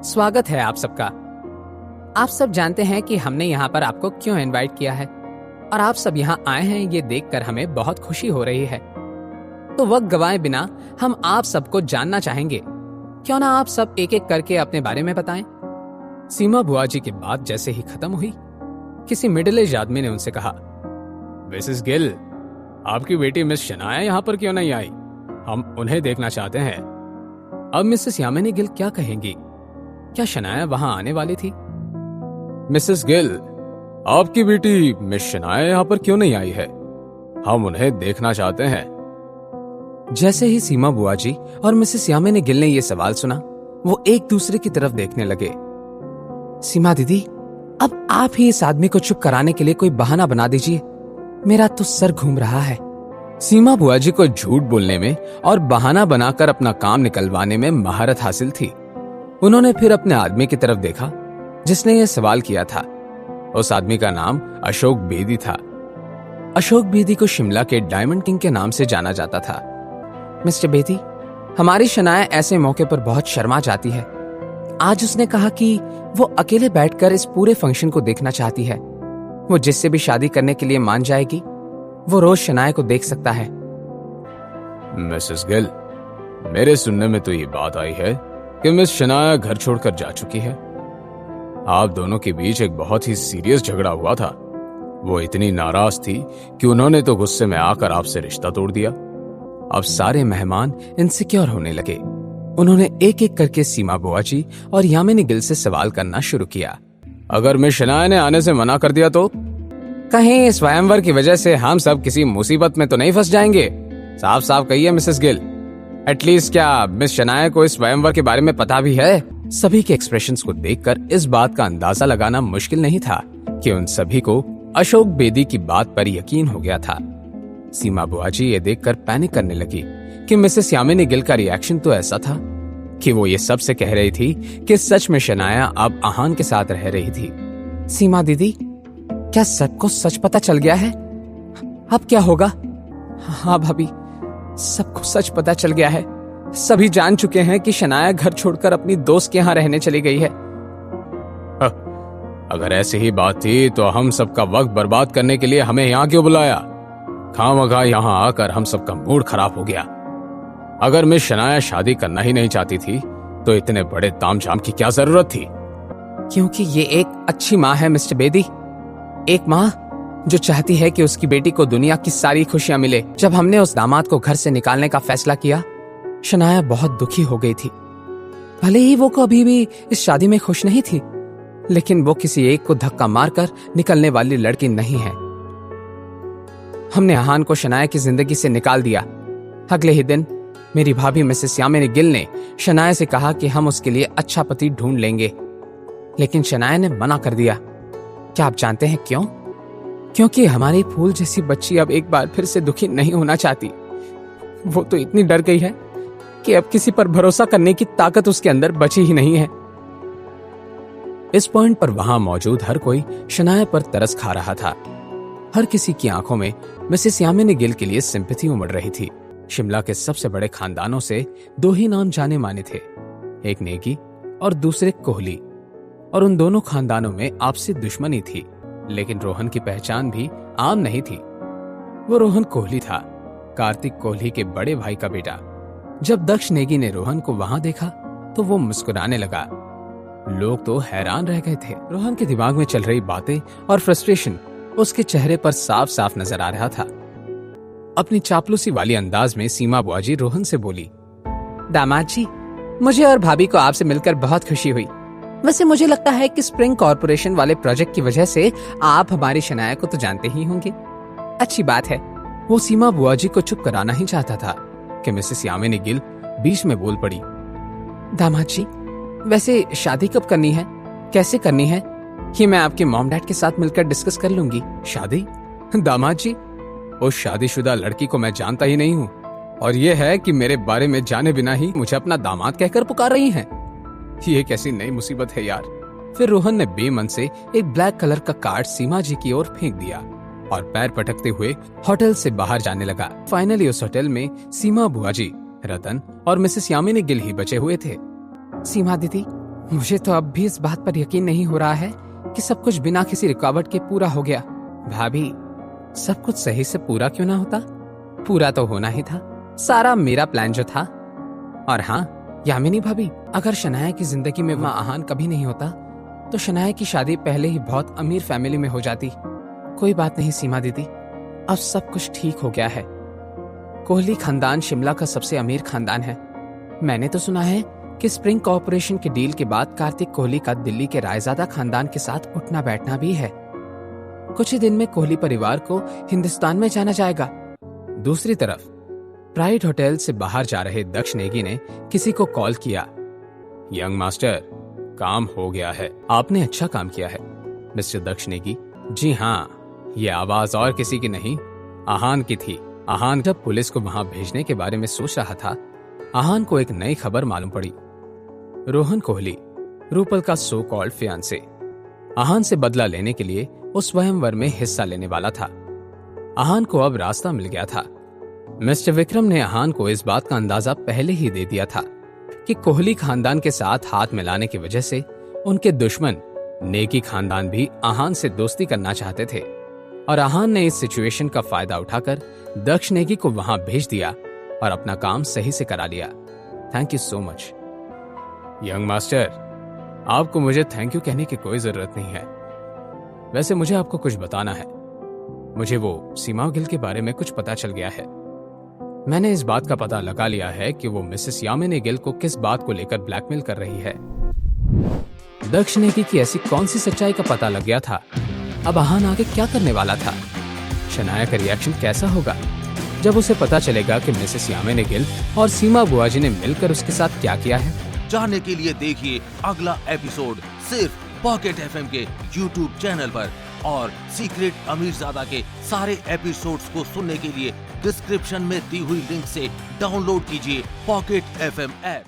स्वागत है आप सबका। आप सब जानते हैं कि हमने यहाँ पर आपको क्यों इनवाइट किया है और आप सब यहाँ आए हैं ये देखकर हमें बहुत खुशी हो रही है। तो वक्त गवाए बिना हम आप सबको जानना चाहेंगे। क्यों ना आप सब एक एक करके अपने बारे में बताएं। सीमा बुआ जी की बात जैसे ही खत्म हुई, किसी मिडिल एज आदमी ने उनसे कहा, मिसेस गिल, आपकी बेटी मिस शनाया यहाँ पर क्यों नहीं आई? हम उन्हें देखना चाहते हैं। अब मिसेस यामिनी गिल क्या कहेंगी? क्या शनाया वहां आने वाली थी? मिसेस गिल, आपकी बेटी मिस शनाया यहाँ पर क्यों नहीं आई है? हम उन्हें देखना चाहते हैं। जैसे ही सीमा बुआ जी और मिसेस यामिनी गिल ने यह सवाल सुना, वो एक दूसरे की तरफ देखने लगे। सीमा दीदी, अब आप ही इस आदमी को चुप कराने के लिए कोई बहाना बना दीजिए, मेरा तो सर घूम रहा है। सीमा बुआ जी को झूठ बोलने में और बहाना बनाकर अपना काम निकलवाने में महारत हासिल थी। उन्होंने फिर अपने आदमी की तरफ देखा जिसने यह सवाल किया था। उस आदमी का नाम अशोक बेदी था। अशोक बेदी को शिमला के डायमंड किंग के नाम से जाना जाता था। मिस्टर बेदी, हमारी शनाया ऐसे मौके पर बहुत शर्मा जाती है। आज उसने कहा कि वो अकेले बैठकर इस पूरे फंक्शन को देखना चाहती है। वो जिससे भी शादी करने के लिए मान जाएगी, वो रोज शनाया को देख सकता है। मिसेस गिल, मेरे सुनने में तो ये बात आई है कि मिस शनाया घर छोड़कर जा चुकी है। आप दोनों के बीच एक बहुत ही सीरियस झगड़ा हुआ था। वो इतनी नाराज थी कि उन्होंने तो गुस्से में आकर आपसे रिश्ता तोड़ दिया। अब सारे मेहमान इनसिक्योर होने लगे। उन्होंने एक एक करके सीमा बुआ जी और यामिनी गिल से सवाल करना शुरू किया। अगर मिस शनाया ने आने से मना कर दिया तो? कहीं स्वयंवर की वजह से हम सब किसी मुसीबत में तो नहीं फंस जाएंगे? साफ साफ कहिए मिसेस गिल, एटलीस्ट क्या मिस शनाया को इस स्वयंवर के बारे में पता भी है? सभी के एक्सप्रेशंस को देखकर इस बात का अंदाजा लगाना मुश्किल नहीं था कि उन सभी को अशोक बेदी की बात पर यकीन हो गया था। सीमा बुआ जी ये देखकर पैनिक करने लगी कि मिसेस यामिनी गिल का रिएक्शन तो ऐसा था कि वो ये सबसे कह रही थी कि सच में शनाया अब आहान के साथ रह रही थी। सीमा दीदी, क्या सबको सच पता चल गया है? अब क्या होगा? हाँ भाभी, सबको सच पता चल गया है। सभी जान चुके हैं कि शनाया घर छोड़कर अपनी दोस्त के यहाँ रहने चली गई है। अगर ऐसी ही बात थी तो हम सबका वक्त बर्बाद करने के लिए हमें यहाँ क्यों बुलाया? खामखा यहाँ आकर हम सबका मूड खराब हो गया। अगर मिस शनाया शादी करना ही नहीं चाहती थी तो इतने बड़े तामझाम की क्या जरूरत थी? क्योंकि ये एक अच्छी माँ है मिस्टर बेदी, एक माँ जो चाहती है कि उसकी बेटी को दुनिया की सारी खुशियां मिले। जब हमने उस दामाद को घर से निकालने का फैसला किया, शनाया बहुत दुखी हो गई थी। भले ही वो कभी भी इस शादी में खुश नहीं थी, लेकिन वो किसी एक को धक्का मारकर निकलने वाली लड़की नहीं है। हमने आहान को शनाया की जिंदगी से निकाल दिया। अगले ही दिन मेरी भाभी मिसेस यामिनी गिल ने शनाया से कहा कि हम उसके लिए अच्छा पति ढूंढ लेंगे, लेकिन शनाया ने मना कर दिया। क्या आप जानते हैं क्यों? क्योंकि हमारी फूल जैसी बच्ची अब एक बार फिर से दुखी नहीं होना चाहती। वो तो इतनी डर गई है कि अब किसी पर भरोसा करने की ताकत उसके अंदर बची ही नहीं है। इस पॉइंट पर वहां मौजूद हर कोई शनाया पर तरस खा रहा था। हर किसी की आंखों में मिसेस यामिनी गिल के लिए सिंपैथी उमड़ रही थी। शिमला के सबसे बड़े खानदानों से दो ही नाम जाने माने थे, एक नेगी और दूसरे कोहली, और उन दोनों खानदानों में आपसी दुश्मनी थी। लेकिन रोहन की पहचान भी आम नहीं थी। वो रोहन कोहली था, कार्तिक कोहली के बड़े भाई का बेटा। जब दक्ष नेगी ने रोहन को वहां देखा तो वो मुस्कुराने लगा। लोग तो हैरान रह गए थे। रोहन के दिमाग में चल रही बातें और फ्रस्ट्रेशन उसके चेहरे पर साफ साफ नजर आ रहा था। अपनी चापलूसी वाली अंदाज में सीमा बुआ जी रोहन से बोली, दामाद जी, मुझे और भाभी को आपसे मिलकर बहुत खुशी हुई। वैसे मुझे लगता है कि स्प्रिंग कॉर्पोरेशन वाले प्रोजेक्ट की वजह से आप हमारी शनाया को तो जानते ही होंगे। अच्छी बात है। वो सीमा बुआ जी को चुप कराना ही चाहता था कि मिसेस यामिनी गिल बीच में बोल पड़ी, दामाद जी, वैसे शादी कब करनी है, कैसे करनी है, ये मैं आपके मॉम डैड के साथ मिलकर डिस्कस कर लूंगी। शादी? दामाद जी, उस शादीशुदा लड़की को मैं जानता ही नहीं हूँ, और ये है कि मेरे बारे में जाने बिना ही मुझे अपना दामाद कहकर पुकार रही हैं। ये कैसी नई मुसीबत है यार। फिर रोहन ने बेमन से एक ब्लैक कलर का कार्ड सीमा जी की ओर फेंक दिया और पैर पटकते हुए होटल से बाहर जाने लगा। फाइनली उस होटल में सीमा बुआ जी, रतन और मिसेस यामिनी गिल ही बचे हुए थे। सीमा दीदी, मुझे तो अब भी इस बात पर यकीन नहीं हो रहा है कि सब कुछ बिना किसी रुकावट के पूरा हो गया। भाभी, सब कुछ सही से पूरा क्यों ना होता? पूरा तो होना ही था, सारा मेरा प्लान जो था। और हाँ यामिनी भाभी, अगर शनाया की जिंदगी में माँ आहान कभी नहीं होता तो शनाया की शादी पहले ही बहुत अमीर फैमिली में हो जाती। कोई बात नहीं सीमा दीदी, अब सब कुछ ठीक हो गया है। कोहली खानदान शिमला का सबसे अमीर खानदान है। मैंने तो सुना है कि स्प्रिंग कॉर्पोरेशन के डील के बाद कार्तिक कोहली का दिल्ली के रायजादा खानदान के साथ उठना बैठना भी है। कुछ ही दिन में कोहली परिवार को हिंदुस्तान में जाना जाएगा। दूसरी तरफ प्राइड होटल से बाहर जा रहे दक्ष नेगी ने किसी को कॉल किया। यंग मास्टर, काम हो गया है। आपने अच्छा काम किया है मिस्टर दक्ष नेगी। जी हाँ, ये आवाज और किसी की नहीं, आहान की थी। आहान जब पुलिस को वहां भेजने के बारे में सोच रहा था, आहान को एक नई खबर मालूम पड़ी। रोहन कोहली, रूपल का सो कॉल्ड फियांसे, आहान से बदला लेने के लिए उस स्वयंवर में हिस्सा लेने वाला था। आहान को अब रास्ता मिल गया था। मिस्टर विक्रम ने आहान को इस बात का अंदाजा पहले ही दे दिया था कि कोहली खानदान के साथ हाथ मिलाने की वजह से उनके दुश्मन नेगी खानदान भी आहान से दोस्ती करना चाहते थे, और आहान ने इस सिचुएशन का फायदा उठाकर दक्ष नेगी को वहां भेज दिया और अपना काम सही से करा लिया। Thank you so much. Young master, आपको मुझे थैंक यू कहने की कोई जरूरत नहीं है। वैसे मुझे आपको कुछ बताना है। मुझे वो सीमा गिल के बारे में कुछ पता चल गया है। मैंने इस बात का पता लगा लिया है कि वो मिसेस यामिनी गिल को किस बात को लेकर ब्लैकमेल कर रही है। दक्ष नेगी की ऐसी कौन सी सच्चाई का पता लग गया था? अब आहान आगे क्या करने वाला था? शनाया का रिएक्शन कैसा होगा जब उसे पता चलेगा कि मिसेस यामिनी गिल और सीमा बुआजी ने मिलकर उसके साथ क्या किया है? जानने के लिए देखिए अगला एपिसोड सिर्फ पॉकेट एफएम के यूट्यूब चैनल पर, और सीक्रेट अमीरजादा के सारे एपिसोड्स को सुनने के लिए डिस्क्रिप्शन में दी हुई लिंक से डाउनलोड कीजिए पॉकेट एफएम ऐप।